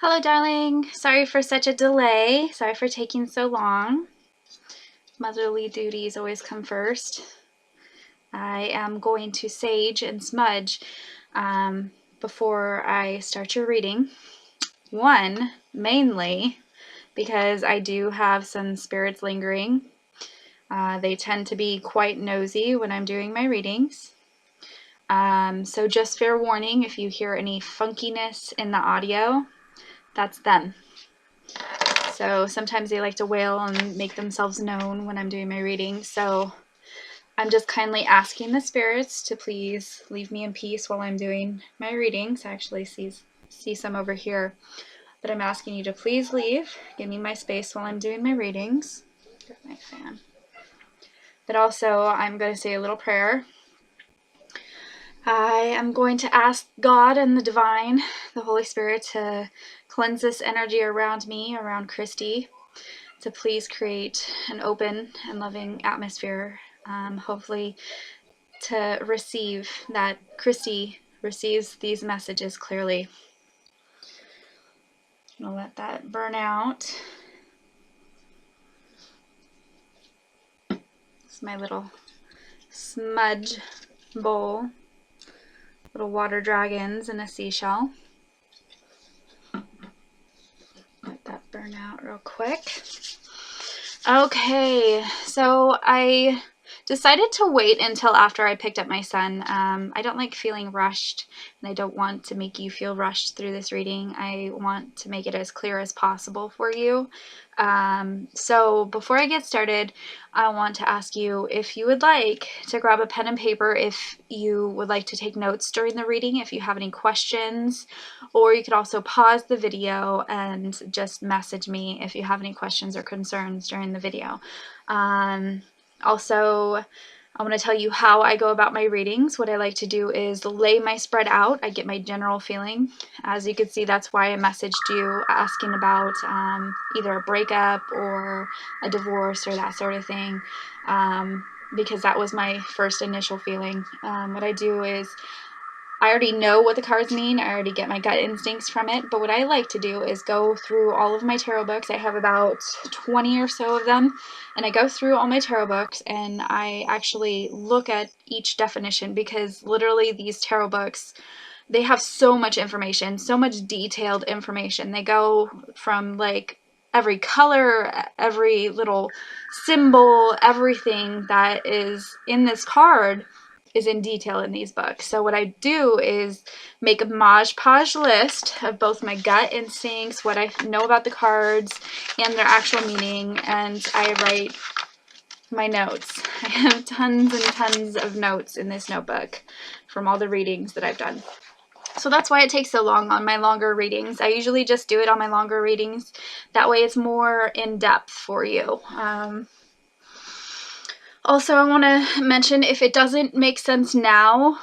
Hello, darling. Sorry for such a delay. Sorry for taking so long. Motherly duties always come first. I am going to sage and smudge before I start your reading. One, mainly because I do have some spirits lingering. They tend to be quite nosy when I'm doing my readings. So just fair warning, if you hear any funkiness in the audio, that's them. So sometimes they like to wail and make themselves known when I'm doing my reading. So I'm just kindly asking the spirits to please leave me in peace while I'm doing my readings. I actually see some over here. But I'm asking you to please leave. Give me my space while I'm doing my readings. Get my fan. But also, I'm going to say a little prayer. I am going to ask God and the Divine, the Holy Spirit, to cleanse this energy around me, around Kristi, to please create an open and loving atmosphere, hopefully to receive that Kristi receives these messages clearly. I'm going to let that burn out. It's my little smudge bowl. Little water dragons and a seashell. Let that burn out real quick. Okay, so I decided to wait until after I picked up my son. I don't like feeling rushed, and I don't want to make you feel rushed through this reading. I want to make it as clear as possible for you. So before I get started, I want to ask you if you would like to grab a pen and paper if you would like to take notes during the reading, if you have any questions, or you could also pause the video and just message me if you have any questions or concerns during the video. Also, I want to tell you how I go about my readings. What I like to do is lay my spread out. I get my general feeling. As you can see, that's why I messaged you asking about either a breakup or a divorce or that sort of thing, because that was my first initial feeling. What I do is I already know what the cards mean. I already get my gut instincts from it. But what I like to do is go through all of my tarot books. I have about 20 or so of them. And I go through all my tarot books and I actually look at each definition, because literally these tarot books, they have so much information, so much detailed information. They go from like every color, every little symbol, everything that is in this card is in detail in these books. So what I do is make a Mod Podge list of both my gut instincts, what I know about the cards, and their actual meaning, and I write my notes. I have tons and tons of notes in this notebook from all the readings that I've done. So that's why it takes so long on my longer readings. I usually just do it on my longer readings. That way it's more in depth for you. Also, I want to mention, if it doesn't make sense now,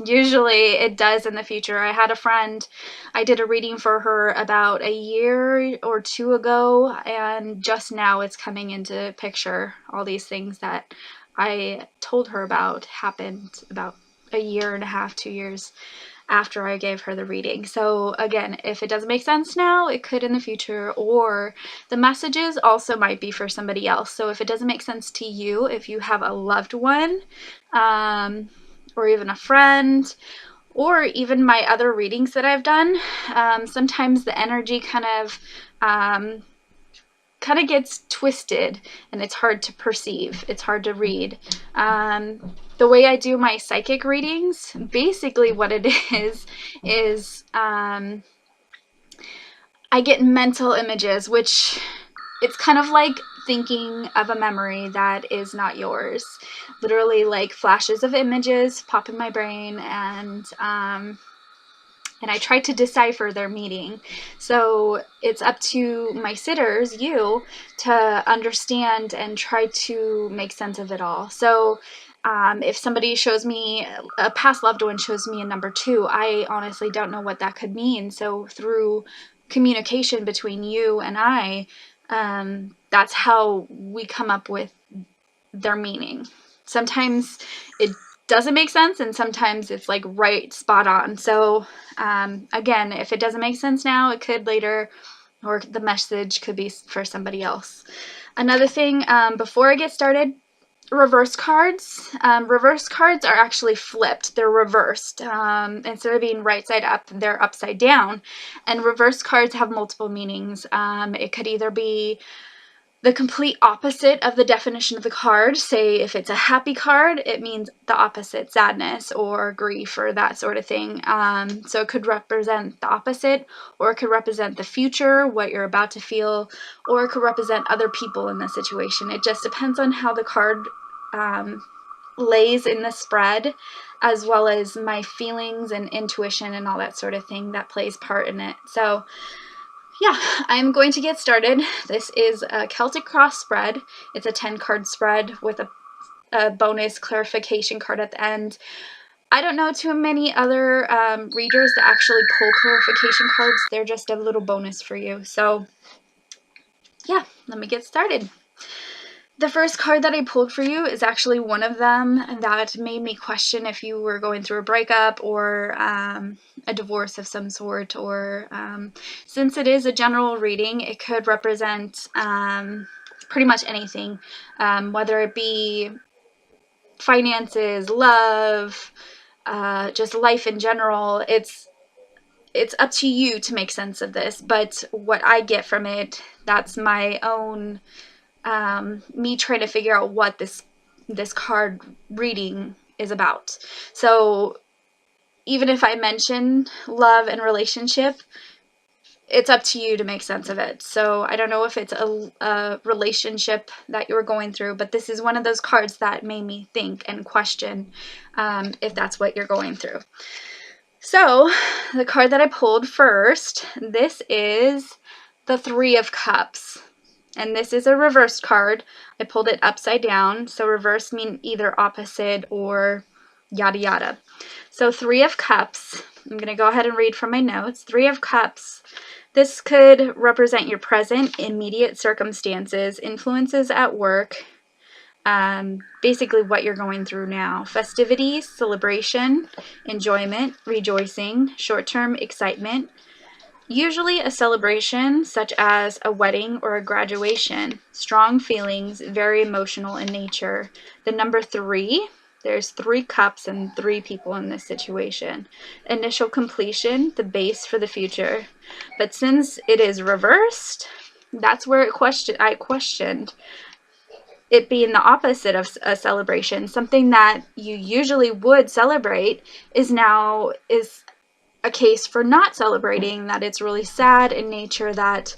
usually it does in the future. I had a friend, I did a reading for her about a year or two ago, and just now it's coming into picture. All these things that I told her about happened about a year and a half, 2 years after I gave her the reading. So again, if it doesn't make sense now, it could in the future, or the messages also might be for somebody else. So if it doesn't make sense to you, if you have a loved one, or even a friend, or even my other readings that I've done, sometimes the energy kind of gets twisted and it's hard to perceive. It's hard to read. The way I do my psychic readings, basically what it is I get mental images, which it's kind of like thinking of a memory that is not yours. Literally, like flashes of images pop in my brain, and I try to decipher their meaning. So it's up to my sitters, you, to understand and try to make sense of it all. So if somebody shows me, a past loved one shows me a number 2, I honestly don't know what that could mean. So through communication between you and I, that's how we come up with their meaning. Sometimes doesn't make sense, and sometimes it's like right spot on. So again, if it doesn't make sense now, it could later, or the message could be for somebody else. Another thing, before I get started, reverse cards. Reverse cards are actually flipped. They're reversed. Instead of being right side up, they're upside down. And reverse cards have multiple meanings. It could either be the complete opposite of the definition of the card. Say if it's a happy card, it means the opposite, sadness or grief or that sort of thing. So it could represent the opposite, or it could represent the future, what you're about to feel, or it could represent other people in the situation. It just depends on how the card lays in the spread, as well as my feelings and intuition and all that sort of thing that plays part in it. So yeah, I'm going to get started. This is a Celtic Cross spread. It's a 10-card spread with a bonus clarification card at the end. I don't know too many other readers that actually pull clarification cards. They're just a little bonus for you. So yeah, let me get started. The first card that I pulled for you is actually one of them that made me question if you were going through a breakup or a divorce of some sort, or since it is a general reading, it could represent pretty much anything, whether it be finances, love, just life in general. It's up to you to make sense of this, but what I get from it, that's my own me trying to figure out what this card reading is about. So even if I mention love and relationship, it's up to you to make sense of it. So I don't know if it's a relationship that you're going through, but this is one of those cards that made me think and question if that's what you're going through. So the card that I pulled first, this is the Three of Cups. And this is a reverse card. I pulled it upside down. So reverse mean either opposite or yada yada. So Three of Cups. I'm going to go ahead and read from my notes. Three of Cups. This could represent your present, immediate circumstances, influences at work, basically what you're going through now. Festivities, celebration, enjoyment, rejoicing, short-term excitement. Usually a celebration such as a wedding or a graduation. Strong feelings, very emotional in nature. The number 3, there's 3 cups and 3 people in this situation. Initial completion, the base for the future. But since it is reversed, that's where I questioned it being the opposite of a celebration. Something that you usually would celebrate is a case for not celebrating, that it's really sad in nature, that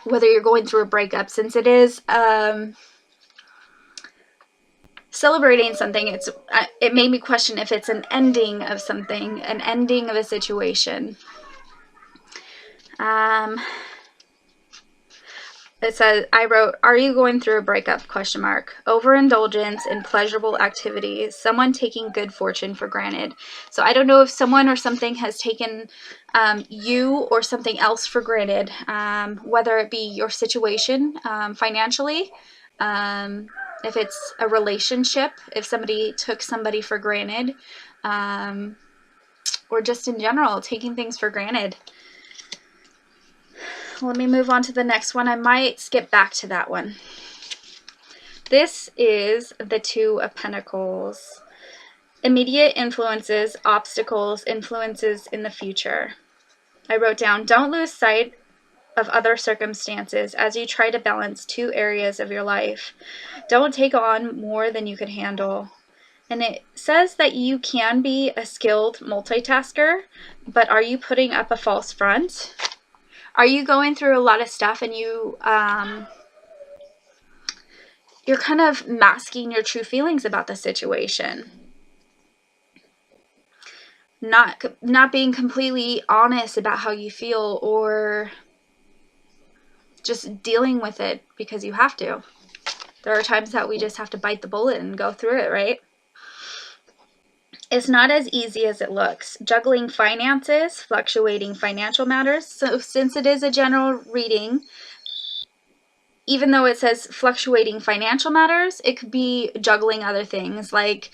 whether you're going through a breakup, since it is celebrating something, it made me question if it's an ending of something, an ending of a situation. It says, I wrote, are you going through a breakup? Question mark. Overindulgence in pleasurable activities. Someone taking good fortune for granted. So I don't know if someone or something has taken you or something else for granted, whether it be your situation financially, if it's a relationship, if somebody took somebody for granted, or just in general, taking things for granted. Let me move on to the next one. I might skip back to that one. This is the Two of Pentacles. Immediate influences, obstacles, influences in the future. I wrote down, don't lose sight of other circumstances as you try to balance 2 areas of your life. Don't take on more than you can handle. And it says that you can be a skilled multitasker, but are you putting up a false front? Are you going through a lot of stuff and you're kind of masking your true feelings about the situation? Not being completely honest about how you feel, or just dealing with it because you have to. There are times that we just have to bite the bullet and go through it, right? It's not as easy as it looks. Juggling finances, fluctuating financial matters. So since it is a general reading, even though it says fluctuating financial matters, it could be juggling other things, like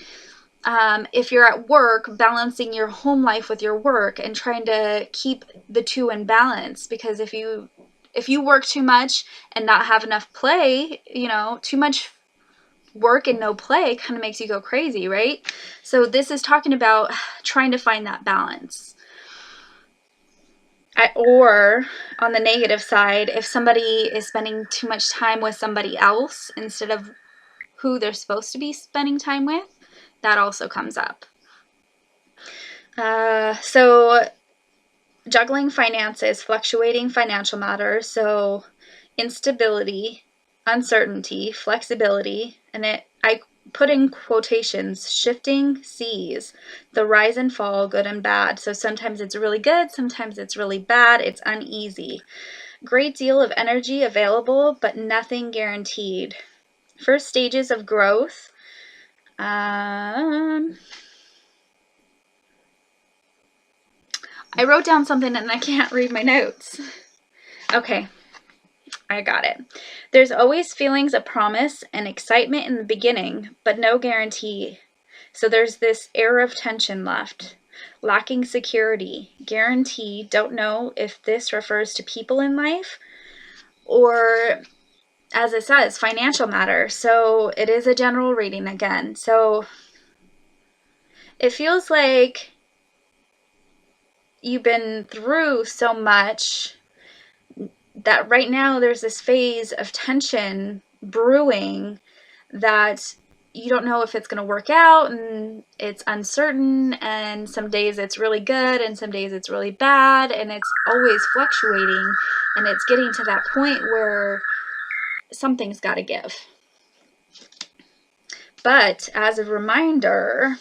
if you're at work, balancing your home life with your work and trying to keep the two in balance. Because if you work too much and not have enough play, too much work and no play kind of makes you go crazy, right? So this is talking about trying to find that balance. Or on the negative side, if somebody is spending too much time with somebody else instead of who they're supposed to be spending time with, that also comes up. So juggling finances, fluctuating financial matters, so instability, uncertainty, flexibility, and I put in quotations, shifting seas, the rise and fall, good and bad. So sometimes it's really good, sometimes it's really bad, it's uneasy. Great deal of energy available, but nothing guaranteed. First stages of growth. I wrote down something and I can't read my notes. Okay, I got it. There's always feelings of promise and excitement in the beginning, but no guarantee. So there's this air of tension left. Lacking security, guarantee, don't know if this refers to people in life or, as it says, financial matter. So it is a general reading again. So it feels like you've been through so much that right now there's this phase of tension brewing that you don't know if it's going to work out, and it's uncertain, and some days it's really good and some days it's really bad, and it's always fluctuating, and it's getting to that point where something's got to give. But as a reminder,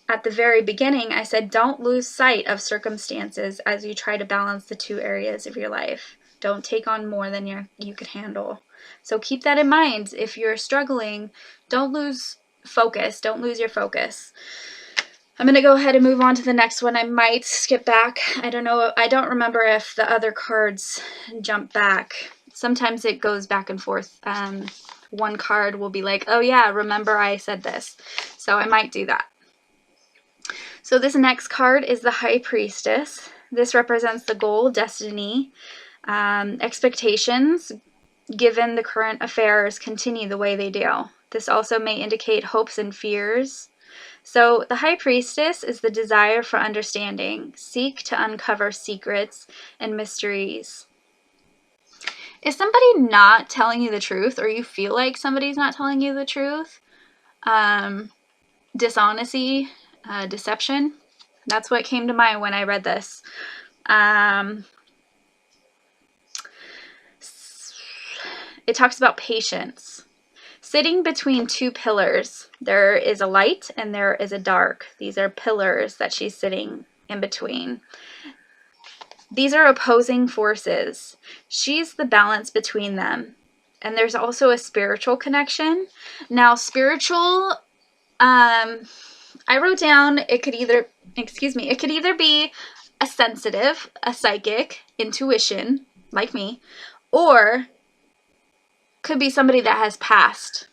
at the very beginning, I said, don't lose sight of circumstances as you try to balance the two areas of your life. Don't take on more than you could handle. So keep that in mind. If you're struggling, don't lose focus. Don't lose your focus. I'm going to go ahead and move on to the next one. I might skip back. I don't know. I don't remember if the other cards jump back. Sometimes it goes back and forth. One card will be like, oh yeah, remember I said this. So I might do that. So this next card is the High Priestess. This represents the goal, destiny, expectations, given the current affairs continue the way they do. This also may indicate hopes and fears. So the High Priestess is the desire for understanding. Seek to uncover secrets and mysteries. Is somebody not telling you the truth, or you feel like somebody's not telling you the truth? Dishonesty, deception. That's what came to mind when I read this. It talks about patience. Sitting between two pillars, there is a light and there is a dark. These are pillars that she's sitting in between. These are opposing forces. She's the balance between them. And there's also a spiritual connection. Now, spiritual, I wrote down it could either be a sensitive, a psychic, intuition, like me, or could be somebody that has passed.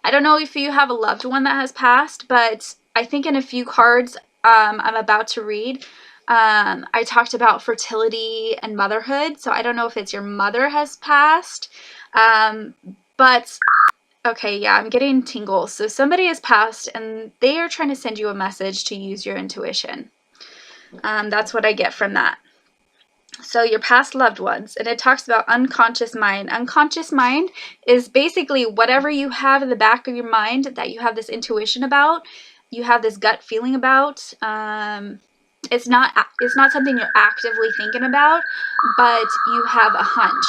I don't know if you have a loved one that has passed, but I think in a few cards I'm about to read, I talked about fertility and motherhood. So I don't know if it's your mother has passed, but okay, yeah, I'm getting tingles. So somebody has passed and they are trying to send you a message to use your intuition. That's what I get from that. So your past loved ones, and it talks about unconscious mind. Unconscious mind is basically whatever you have in the back of your mind that you have this intuition about, you have this gut feeling about. It's not something you're actively thinking about, but you have a hunch.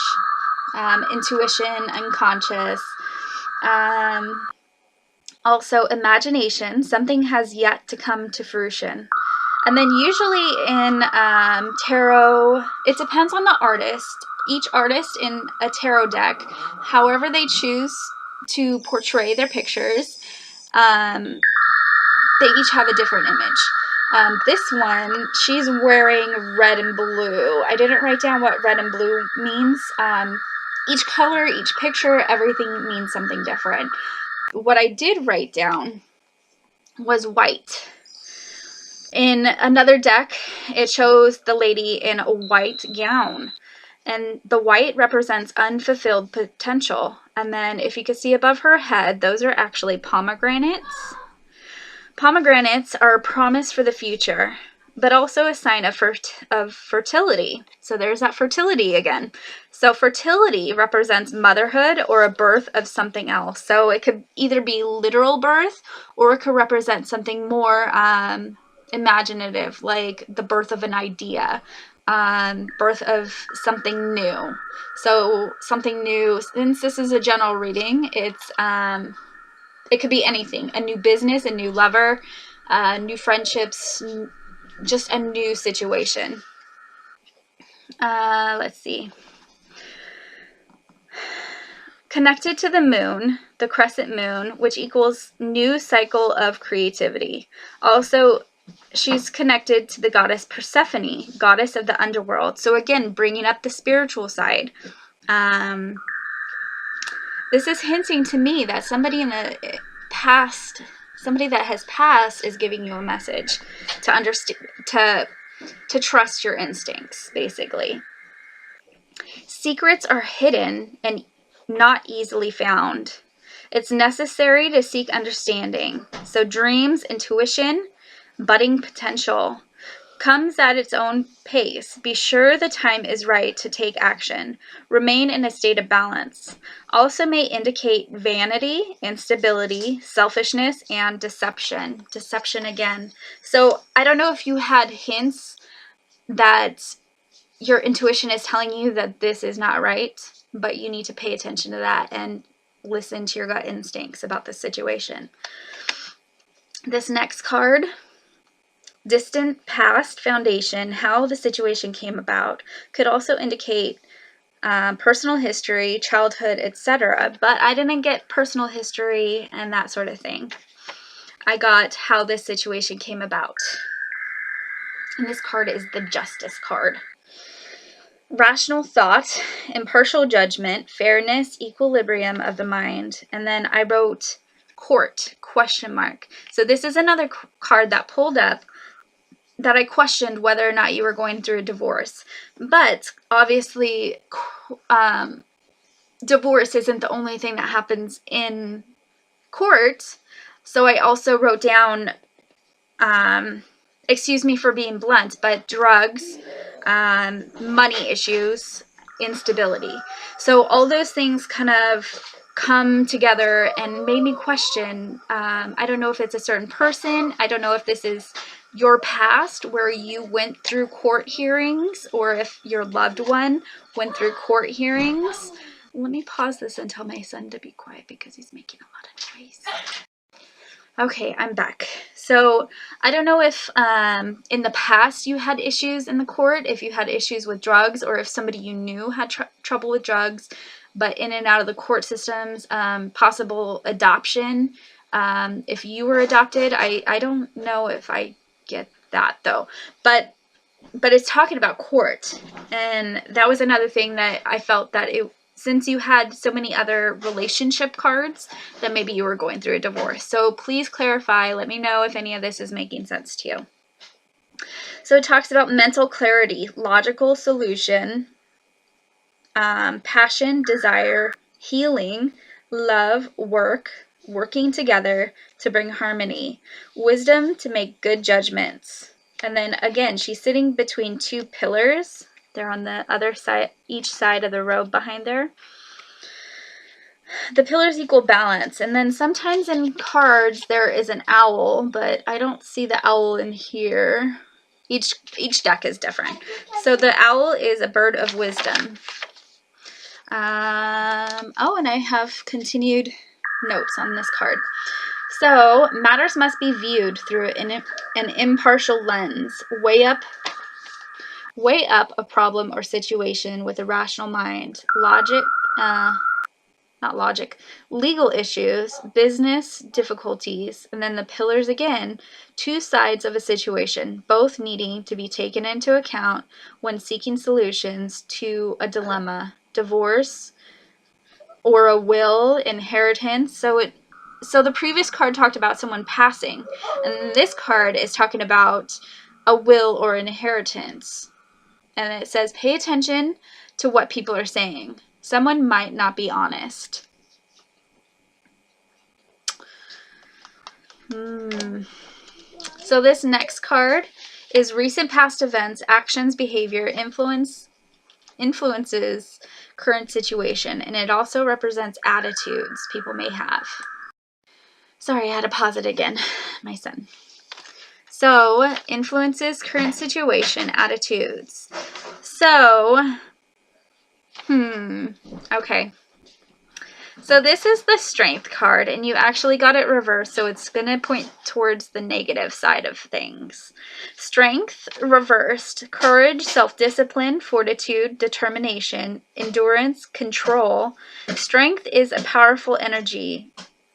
Intuition, unconscious. Also imagination, something has yet to come to fruition. And then usually in tarot, it depends on the artist. Each artist in a tarot deck, however they choose to portray their pictures, they each have a different image. This one, she's wearing red and blue. I didn't write down what red and blue means. each color, each picture, everything means something different. What I did write down was white. In another deck, it shows the lady in a white gown, and the white represents unfulfilled potential. And then if you could see above her head, those are actually pomegranates. Pomegranates are a promise for the future, but also a sign of fertility. So there's that fertility again. So fertility represents motherhood or a birth of something else. So it could either be literal birth, or it could represent something more imaginative, like the birth of an idea, birth of something new. So something new, since this is a general reading, it could be anything: a new business, a new lover, new friendships, just a new situation. Let's see. Connected to the moon, the crescent moon, which equals new cycle of creativity. Also, she's connected to the goddess Persephone, goddess of the underworld. So again, bringing up the spiritual side. This is hinting to me that somebody in the past, somebody that has passed, is giving you a message to understand, to trust your instincts, basically. Secrets are hidden and not easily found. It's necessary to seek understanding. So dreams, intuition, budding potential comes at its own pace. Be sure the time is right to take action. Remain in a state of balance. Also may indicate vanity, instability, selfishness, and deception. Deception again. So I don't know if you had hints that your intuition is telling you that this is not right, but you need to pay attention to that and listen to your gut instincts about this situation. This next card, distant past foundation, how the situation came about, could also indicate personal history, childhood, etc. But I didn't get personal history and that sort of thing. I got how this situation came about. And this card is the Justice card. Rational thought, impartial judgment, fairness, equilibrium of the mind. And then I wrote court, question mark. So this is another card that pulled up that I questioned whether or not you were going through a divorce. But obviously, divorce isn't the only thing that happens in court. So I also wrote down, excuse me for being blunt, but drugs, money issues, instability. So all those things kind of come together and made me question. I don't know if it's a certain person. I don't know if this is your past where you went through court hearings, or if your loved one went through court hearings. Let me pause this and tell my son to be quiet because he's making a lot of noise. Okay, I'm back. So I don't know if in the past you had issues in the court, if you had issues with drugs, or if somebody you knew had trouble with drugs, but in and out of the court systems, possible adoption. If you were adopted, I don't know if I get that though, but it's talking about court, and that was another thing that I felt that since you had so many other relationship cards, that maybe you were going through a divorce. So please clarify, let me know if any of this is making sense to you. So it talks about mental clarity, logical solution, passion, desire, healing, love, working together to bring harmony, wisdom to make good judgments. And then again, she's sitting between two pillars. They're on the other side, each side of the robe behind there. The pillars equal balance. And then sometimes in cards there is an owl, but I don't see the owl in here. Each deck is different. So the owl is a bird of wisdom. Oh, and I have continued notes on this card. So matters must be viewed through an impartial lens. Weigh up a problem or situation with a rational mind. Legal issues, business difficulties, and then the pillars again, two sides of a situation, both needing to be taken into account when seeking solutions to a dilemma. Divorce, or a will, inheritance. So the previous card talked about someone passing, and this card is talking about a will or inheritance. And it says, pay attention to what people are saying. Someone might not be honest. So this next card is recent past events, actions, behavior, influences current situation, and it also represents attitudes people may have. Sorry, I had to pause it again, my son. So, influences current situation, attitudes. So, okay. So this is the Strength card, and you actually got it reversed, so it's going to point towards the negative side of things. Strength reversed, courage, self-discipline, fortitude, determination, endurance, control. Strength is a powerful energy,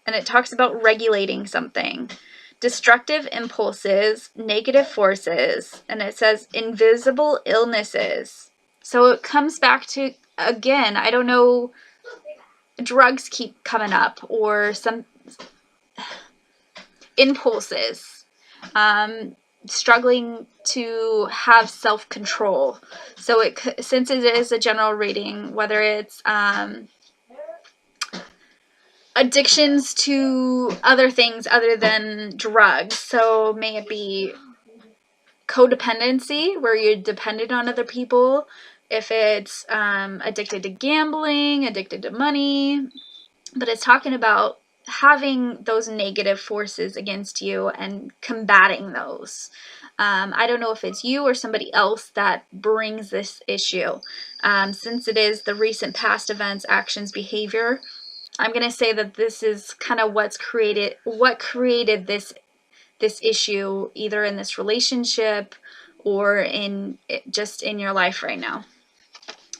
and it talks about regulating something. Destructive impulses, negative forces, and it says invisible illnesses. So it comes back to, again, I don't know, drugs keep coming up, or some impulses, struggling to have self-control. So since it is a general reading, whether it's addictions to other things other than drugs, so may it be codependency, where you're dependent on other people, if it's addicted to gambling, addicted to money. But it's talking about having those negative forces against you and combating those. I don't know if it's you or somebody else that brings this issue. Since it is the recent past events, actions, behavior, I'm going to say that this is kind of what created this issue, either in this relationship or just in your life right now.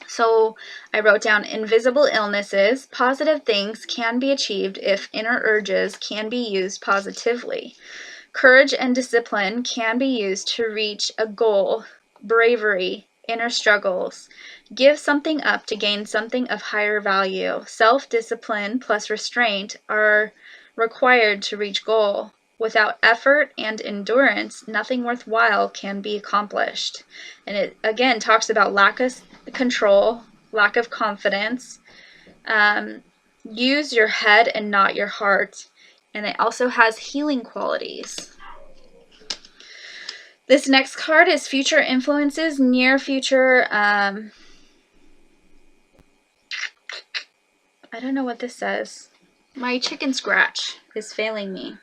So I wrote down invisible illnesses. Positive things can be achieved if inner urges can be used positively. Courage and discipline can be used to reach a goal. Bravery, inner struggles. Give something up to gain something of higher value. Self-discipline plus restraint are required to reach goal. Without effort and endurance, nothing worthwhile can be accomplished. And it again talks about lack of control, lack of confidence. Use your head and not your heart. And it also has healing qualities. This next card is future influences, near future. I don't know what this says. My chicken scratch is failing me.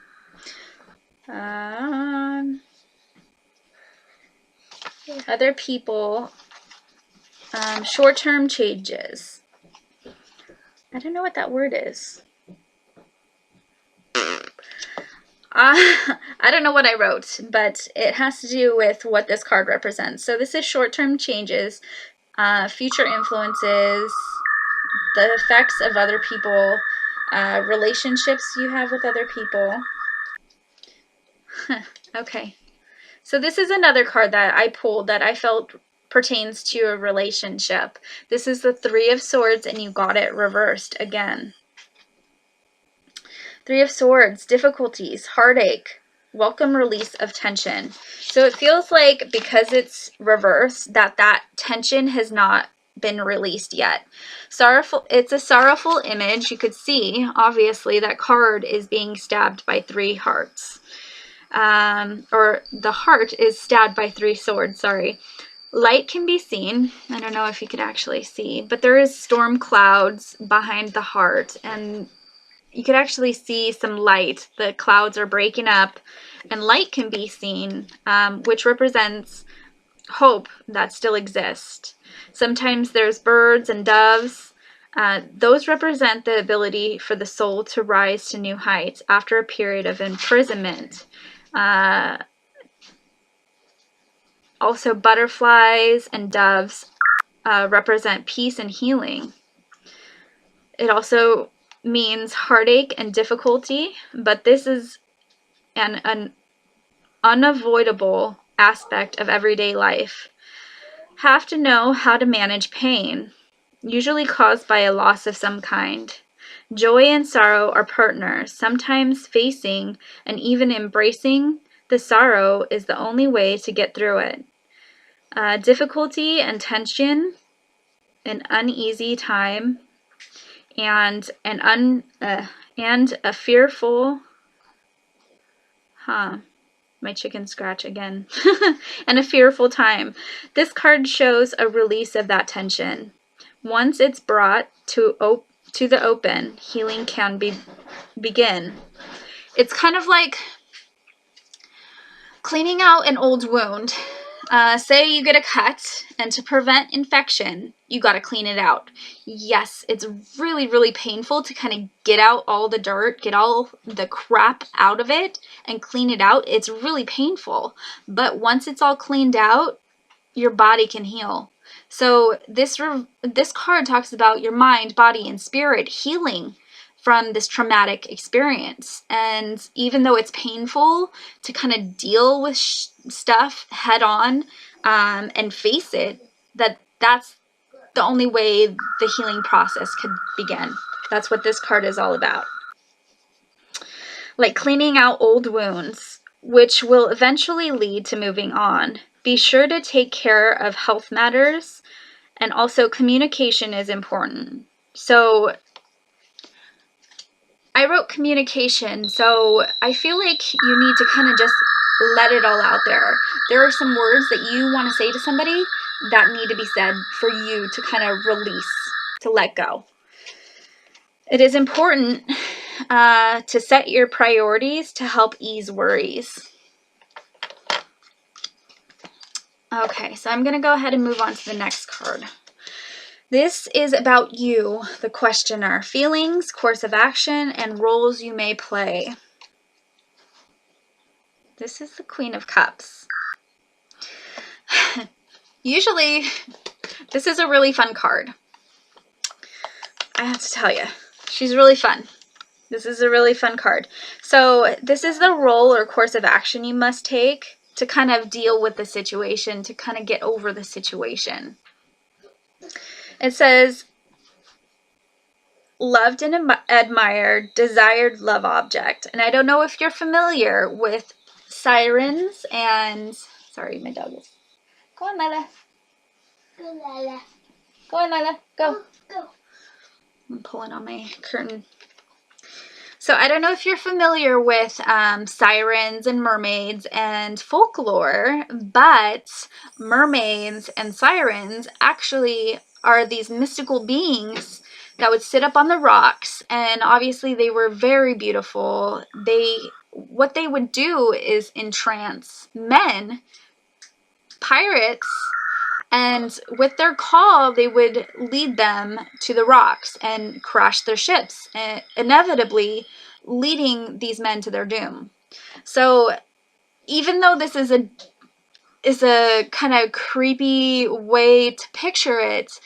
Other people, short-term changes. I don't know what that word is. I don't know what I wrote, but it has to do with what this card represents. So this is short-term changes, future influences, the effects of other people, relationships you have with other people. Okay. So this is another card that I pulled that I felt pertains to a relationship. This is the Three of Swords, and you got it reversed again. Three of Swords, difficulties, heartache, welcome release of tension. So it feels like because it's reversed that tension has not been released yet. Sorrowful. It's a sorrowful image. You could see, obviously, that card is being stabbed by three hearts. Or the heart is stabbed by three swords, sorry. Light can be seen. I don't know if you could actually see, but there is storm clouds behind the heart, and you could actually see some light. The clouds are breaking up, and light can be seen, which represents hope that still exists. Sometimes there's birds and doves. Those represent the ability for the soul to rise to new heights after a period of imprisonment. Also, butterflies and doves represent peace and healing. It also means heartache and difficulty, but this is an unavoidable aspect of everyday life. Have to know how to manage pain. usually caused by a loss of some kind. Joy and sorrow are partners, sometimes facing and even embracing the sorrow is the only way to get through it. Difficulty and tension, an uneasy time, and a fearful, my chicken scratch again, and a fearful time. This card shows a release of that tension. Once it's brought to the open, healing can begin. It's kind of like cleaning out an old wound. Say you get a cut, and to prevent infection, you got to clean it out. Yes, it's really, really painful to kind of get out all the dirt, get all the crap out of it, and clean it out. It's really painful. But once it's all cleaned out, your body can heal. So this card talks about your mind, body, and spirit healing from this traumatic experience. And even though it's painful to kind of deal with stuff head on and face it, that's the only way the healing process could begin. That's what this card is all about. Like cleaning out old wounds, which will eventually lead to moving on. Be sure to take care of health matters, and also communication is important. So I wrote communication, so I feel like you need to kind of just let it all out there. There are some words that you want to say to somebody that need to be said for you to kind of release, to let go. It is important to set your priorities to help ease worries. Okay, so I'm going to go ahead and move on to the next card. This is about you, the questioner, feelings, course of action, and roles you may play. This is the Queen of Cups. Usually, this is a really fun card. I have to tell you, she's really fun. This is a really fun card. So this is the role or course of action you must take to kind of deal with the situation, to kind of get over the situation. It says, loved and admired, desired love object. And I don't know if you're familiar with sirens and... Sorry, my dog is... Go on, Lila. Go, Lila. Go on, Lila. Go. Go. I'm pulling on my curtain. So I don't know if you're familiar with sirens and mermaids and folklore, but mermaids and sirens actually are these mystical beings that would sit up on the rocks, and obviously they were very beautiful. What they would do is entrance men, pirates, and with their call, they would lead them to the rocks and crash their ships, inevitably leading these men to their doom. So even though this is a kind of creepy way to picture it,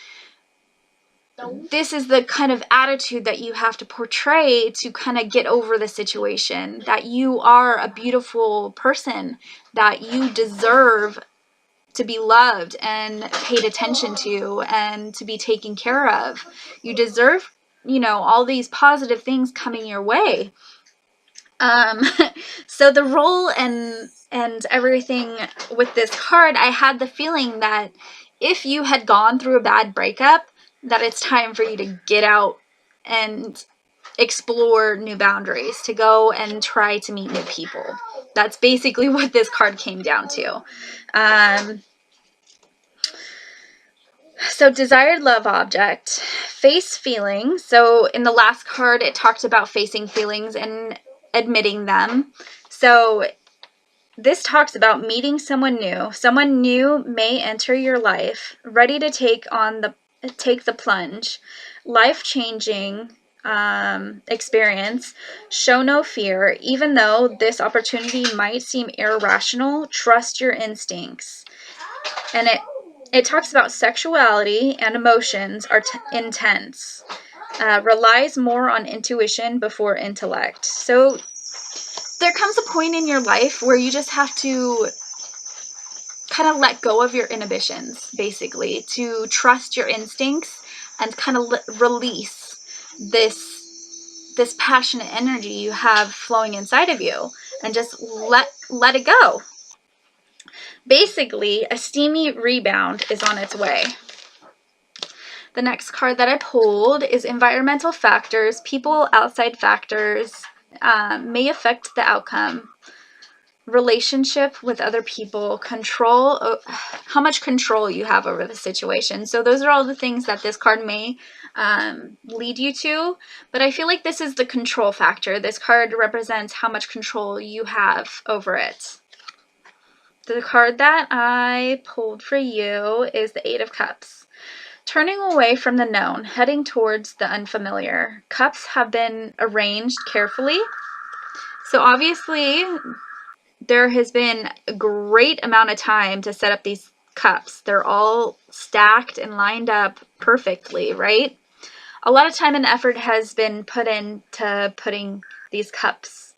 this is the kind of attitude that you have to portray to kind of get over the situation, that you are a beautiful person, that you deserve to be loved and paid attention to and to be taken care of. You deserve, all these positive things coming your way. So the role and everything with this card, I had the feeling that if you had gone through a bad breakup, that it's time for you to get out and explore new boundaries, to go and try to meet new people. That's basically what this card came down to. So desired love object, face feelings. So in the last card, it talked about facing feelings and admitting them. So this talks about meeting someone new. Someone new may enter your life, ready to take the plunge. Life-changing experience. Show no fear. Even though this opportunity might seem irrational, trust your instincts. And it talks about sexuality and emotions are intense. Relies more on intuition before intellect. So there comes a point in your life where you just have to kind of let go of your inhibitions, basically, to trust your instincts and kind of release this passionate energy you have flowing inside of you, and just let it go. Basically, a steamy rebound is on its way. The next card that I pulled is environmental factors. People, outside factors may affect the outcome. Relationship with other people, control, how much control you have over the situation. So those are all the things that this card may lead you to, but I feel like this is the control factor. This card represents how much control you have over it. The card that I pulled for you is the Eight of Cups. Turning away from the known, heading towards the unfamiliar. Cups have been arranged carefully. So obviously, there has been a great amount of time to set up these cups. They're all stacked and lined up perfectly, right? A lot of time and effort has been put into putting these cups.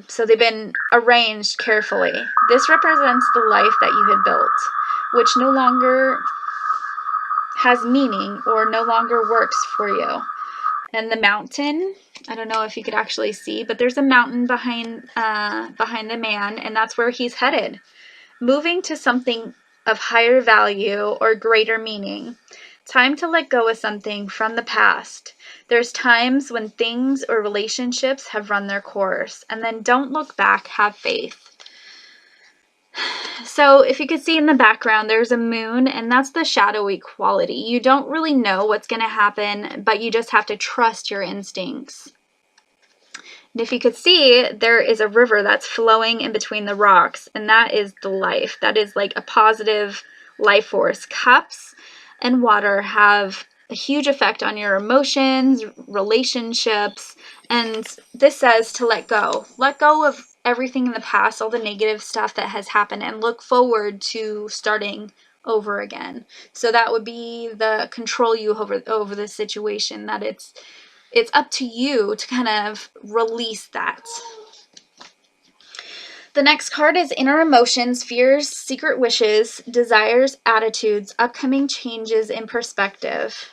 So they've been arranged carefully. This represents the life that you had built, which no longer has meaning or no longer works for you. And the mountain, I don't know if you could actually see, but there's a mountain behind the man, and that's where he's headed. Moving to something of higher value or greater meaning. Time to let go of something from the past. There's times when things or relationships have run their course, and then don't look back, have faith. So if you could see in the background, there's a moon, and that's the shadowy quality. You don't really know what's going to happen, but you just have to trust your instincts. And if you could see, there is a river that's flowing in between the rocks, and that is the life. That is like a positive life force. Cups and water have a huge effect on your emotions, relationships, and this says to let go. Let go of everything in the past, all the negative stuff that has happened, and look forward to starting over again. So that would be the control you over the situation, that it's up to you to kind of release that. The next card is inner emotions, fears, secret wishes, desires, attitudes, upcoming changes in perspective.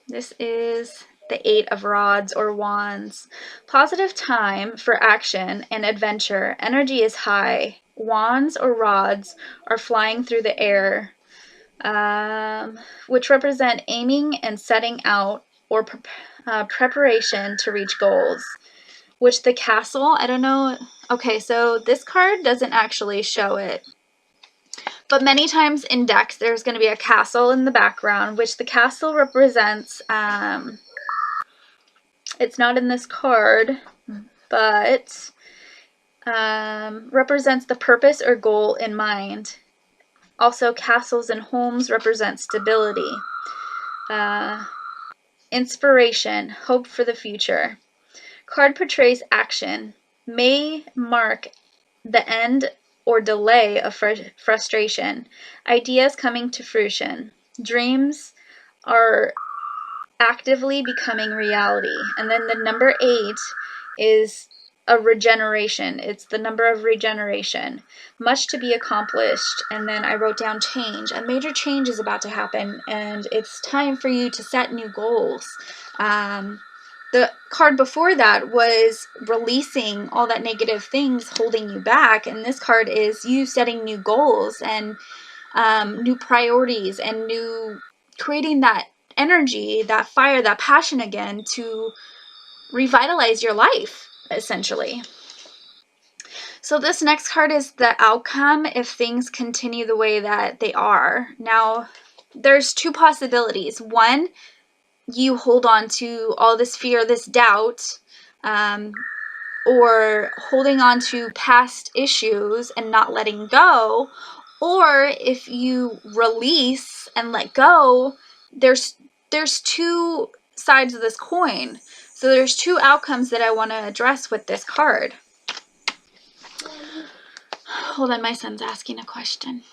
This is the Eight of Rods or Wands. Positive time for action and adventure. Energy is high. Wands or rods are flying through the air, which represent aiming and setting out or preparation to reach goals. Which the castle, I don't know. Okay, so this card doesn't actually show it. But many times in decks, there's going to be a castle in the background, which the castle represents, it's not in this card, but represents the purpose or goal in mind. Also, castles and homes represent stability, inspiration, hope for the future. Card portrays action, may mark the end or delay of frustration, ideas coming to fruition. Dreams are actively becoming reality. And then the number 8 is a regeneration. It's the number of regeneration. Much to be accomplished. And then I wrote down change. A major change is about to happen, and it's time for you to set new goals. The card before that was releasing all that negative things holding you back, and this card is you setting new goals and new priorities and creating that energy, that fire, that passion again to revitalize your life, essentially. So this next card is the outcome if things continue the way that they are. Now, there's two possibilities. One, you hold on to all this fear, this doubt, or holding on to past issues and not letting go. Or if you release and let go, there's two sides of this coin. So there's two outcomes that I want to address with this card. Hold on, my son's asking a question.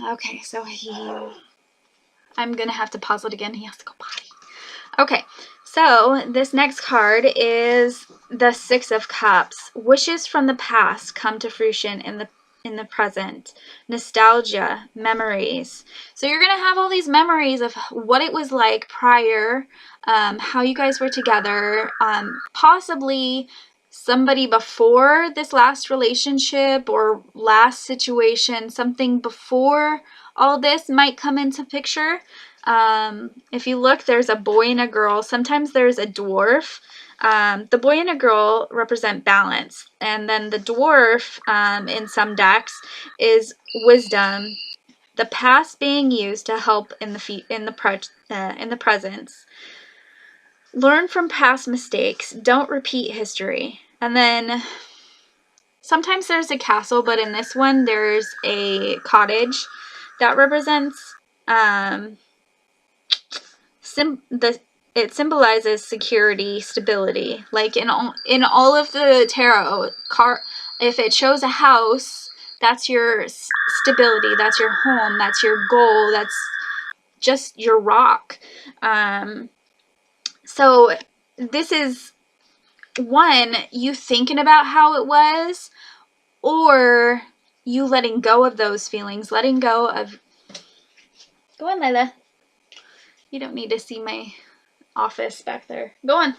Okay, so I'm going to have to pause it again. He has to go potty. Okay, so this next card is the Six of Cups. Wishes from the past come to fruition in the in the present, nostalgia, memories. So you're going to have all these memories of what it was like prior, how you guys were together, possibly somebody before this last relationship or last situation, something before all this might come into picture. If you look, there's a boy and a girl. Sometimes there's a dwarf. The boy and a girl represent balance, and then the dwarf in some decks is wisdom, the past being used to help in the present. Learn from past mistakes. Don't repeat history. And then sometimes there's a castle, but in this one there's a cottage that represents it symbolizes security, stability. Like in all of the tarot if it shows a house, that's your stability, that's your home, that's your goal, that's just your rock. So this is one, you thinking about how it was, or you letting go of those feelings, letting go of... Go on, Lila. You don't need to see my office back there. Go on.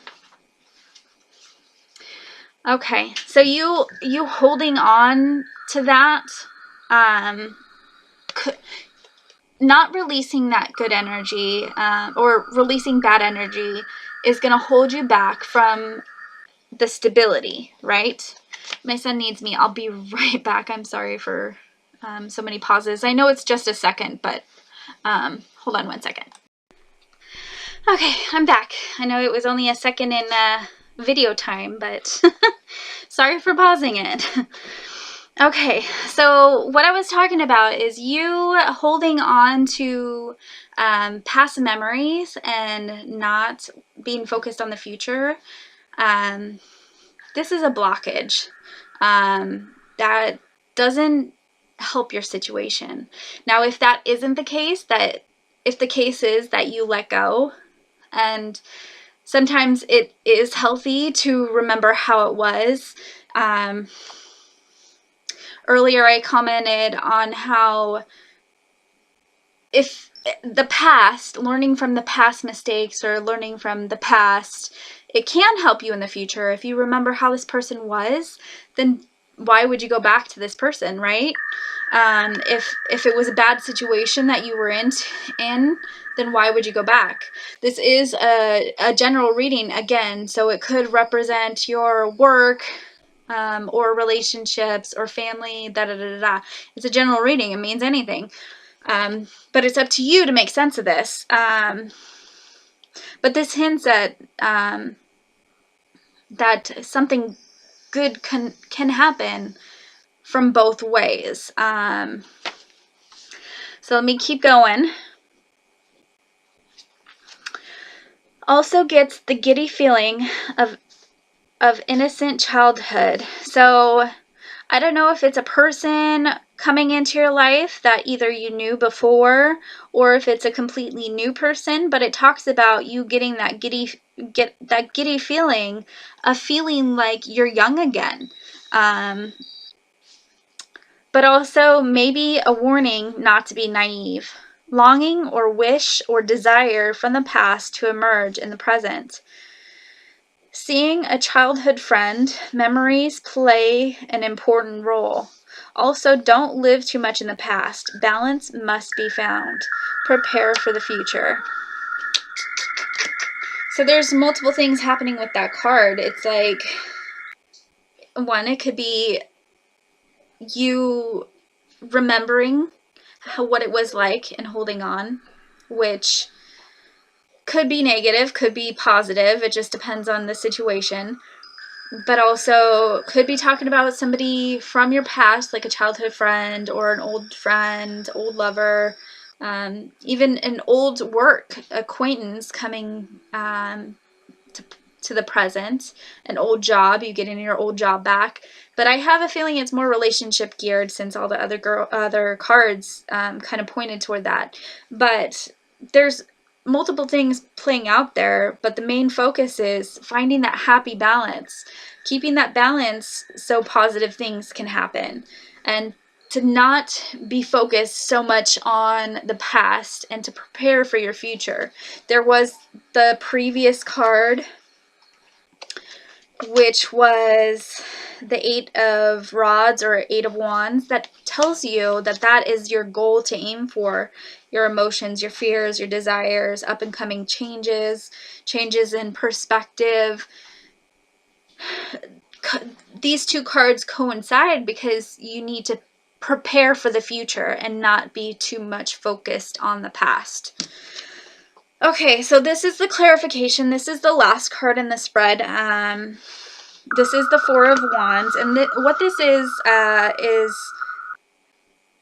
Okay, so you holding on to that, not releasing that good energy, or releasing bad energy is going to hold you back from the stability, right? My son needs me. I'll be right back. I'm sorry for so many pauses. I know it's just a second, but hold on 1 second. Okay, I'm back. I know it was only a second in video time, but sorry for pausing it. Okay, so what I was talking about is you holding on to past memories and not being focused on the future. This is a blockage that doesn't help your situation. Now, if that isn't the case, if the case is that you let go, and sometimes it is healthy to remember how it was. Earlier I commented on how if the past, learning from the past mistakes or learning from the past, it can help you in the future. If you remember how this person was, then why would you go back to this person, right? If it was a bad situation that you were in, then why would you go back? This is a general reading again, so it could represent your work, or relationships or family, It's a general reading. It means anything. But it's up to you to make sense of this. But this hints at that something good can happen from both ways. So let me keep going. Also gets the giddy feeling of innocent childhood. So I don't know if it's a person coming into your life that either you knew before or if it's a completely new person, but it talks about you getting that giddy feeling of feeling like you're young again. But also maybe a warning not to be naive. Longing or wish or desire from the past to emerge in the present. Seeing a childhood friend, memories play an important role. Also, don't live too much in the past. Balance must be found. Prepare for the future. So there's multiple things happening with that card. It's like, one, it could be you remembering what it was like and holding on, which could be negative, could be positive. It just depends on the situation. But also could be talking about somebody from your past, like a childhood friend or an old friend, old lover, even an old work acquaintance coming to the present, an old job, you getting your old job back. But I have a feeling it's more relationship geared since all the other cards kind of pointed toward that. But there's multiple things playing out there, but the main focus is finding that happy balance, keeping that balance so positive things can happen. And to not be focused so much on the past and to prepare for your future. There was the previous card, which was the 8 of Rods or 8 of Wands, that tells you that that is your goal to aim for. Your emotions, your fears, your desires, up and coming changes in perspective. These two cards coincide because you need to prepare for the future and not be too much focused on the past. Okay, so this is the clarification. This is the last card in the spread. This is the 4 of Wands, and what this is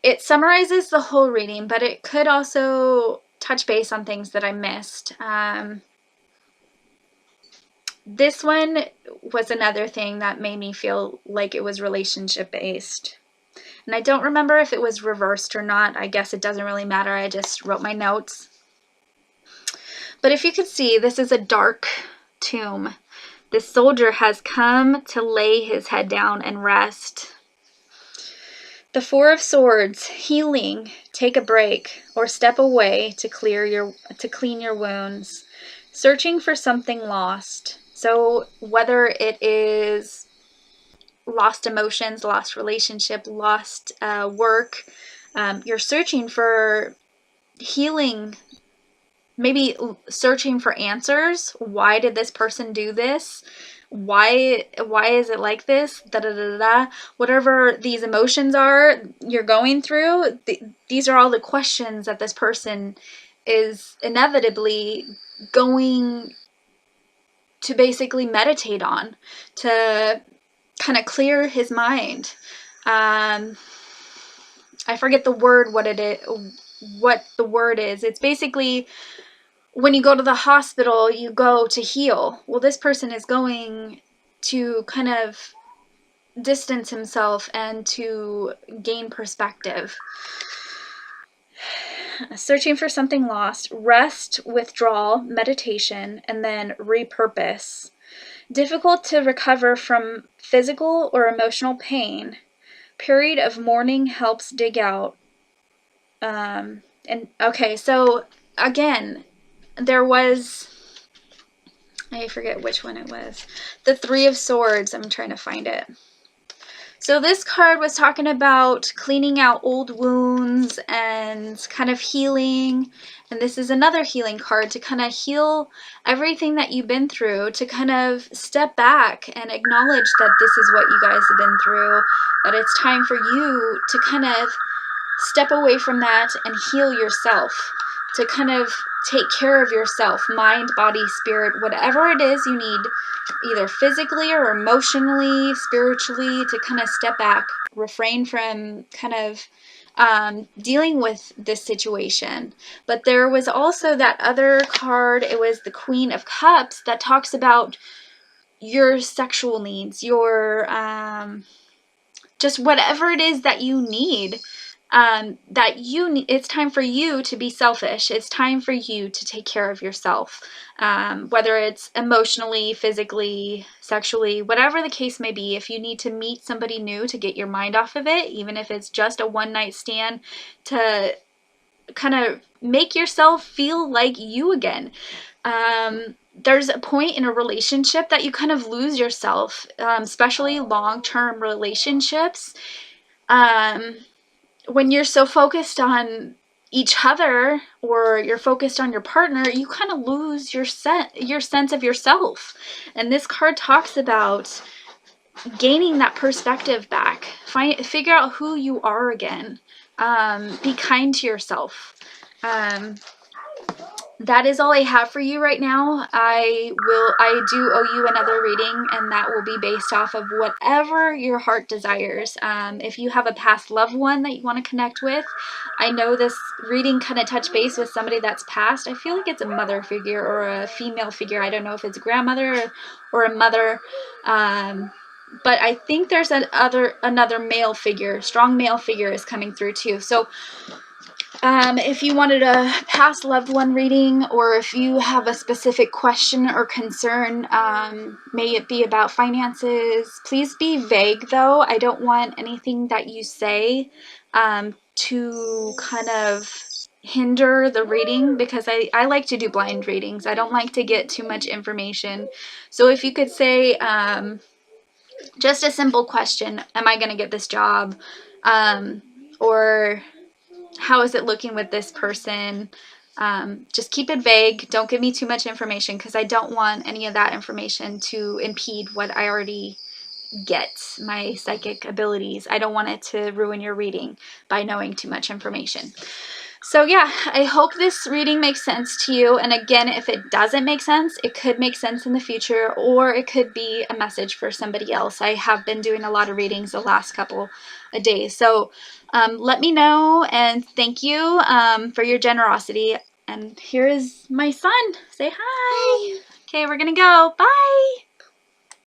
it summarizes the whole reading, but it could also touch base on things that I missed. This one was another thing that made me feel like it was relationship based. And I don't remember if it was reversed or not. I guess it doesn't really matter. I just wrote my notes. But if you could see, this is a dark tomb. This soldier has come to lay his head down and rest. The 4 of Swords, healing, take a break or step away to clean your wounds. Searching for something lost. So whether it is lost emotions, lost relationship, lost work, you're searching for healing, maybe searching for answers. Why did this person do this? Why is it like this? Da da da da. Whatever these emotions are you're going through, these are all the questions that this person is inevitably going to basically meditate on, to kind of clear his mind. I forget the word, what the word is. It's basically when you go to the hospital, you go to heal. Well, this person is going to kind of distance himself and to gain perspective. Searching for something lost, rest, withdrawal, meditation, and then repurpose. Difficult to recover from physical or emotional pain. Period of mourning helps dig out. And okay, so again, there was, I forget which one it was. The 3 of Swords. I'm trying to find it. So this card was talking about cleaning out old wounds and kind of healing. And this is another healing card to kind of heal everything that you've been through, to kind of step back and acknowledge that this is what you guys have been through, that it's time for you to kind of step away from that and heal yourself, to kind of take care of yourself, mind, body, spirit, whatever it is you need, either physically or emotionally, spiritually, to kind of step back, refrain from kind of dealing with this situation. But there was also that other card, it was the Queen of Cups, that talks about your sexual needs, your just whatever it is that you need. It's time for you to be selfish. It's time for you to take care of yourself, whether it's emotionally, physically, sexually, whatever the case may be. If you need to meet somebody new to get your mind off of it, even if it's just a one-night stand, to kind of make yourself feel like you again. There's a point in a relationship that you kind of lose yourself, especially long-term relationships. When you're so focused on each other, or you're focused on your partner, you kind of lose your sense of yourself. And this card talks about gaining that perspective back. Figure out who you are again. Be kind to yourself. That is all I have for you right now. I do owe you another reading, and that will be based off of whatever your heart desires. If you have a past loved one that you want to connect with, I know this reading kind of touched base with somebody that's passed. I feel like it's a mother figure or a female figure. I don't know if it's a grandmother or a mother. But I think there's another male figure, strong male figure is coming through too. So If you wanted a past loved one reading, or if you have a specific question or concern, may it be about finances, please be vague though. I don't want anything that you say to kind of hinder the reading, because I like to do blind readings. I don't like to get too much information. So if you could say just a simple question, am I going to get this job? Or how is it looking with this person? Just keep it vague. Don't give me too much information, because I don't want any of that information to impede what I already get, my psychic abilities. I don't want it to ruin your reading by knowing too much information. So yeah, I hope this reading makes sense to you. And again, if it doesn't make sense, it could make sense in the future, or it could be a message for somebody else. I have been doing a lot of readings the last couple of days. So let me know, and thank you for your generosity. And here is my son. Say hi. Okay, we're gonna go. Bye.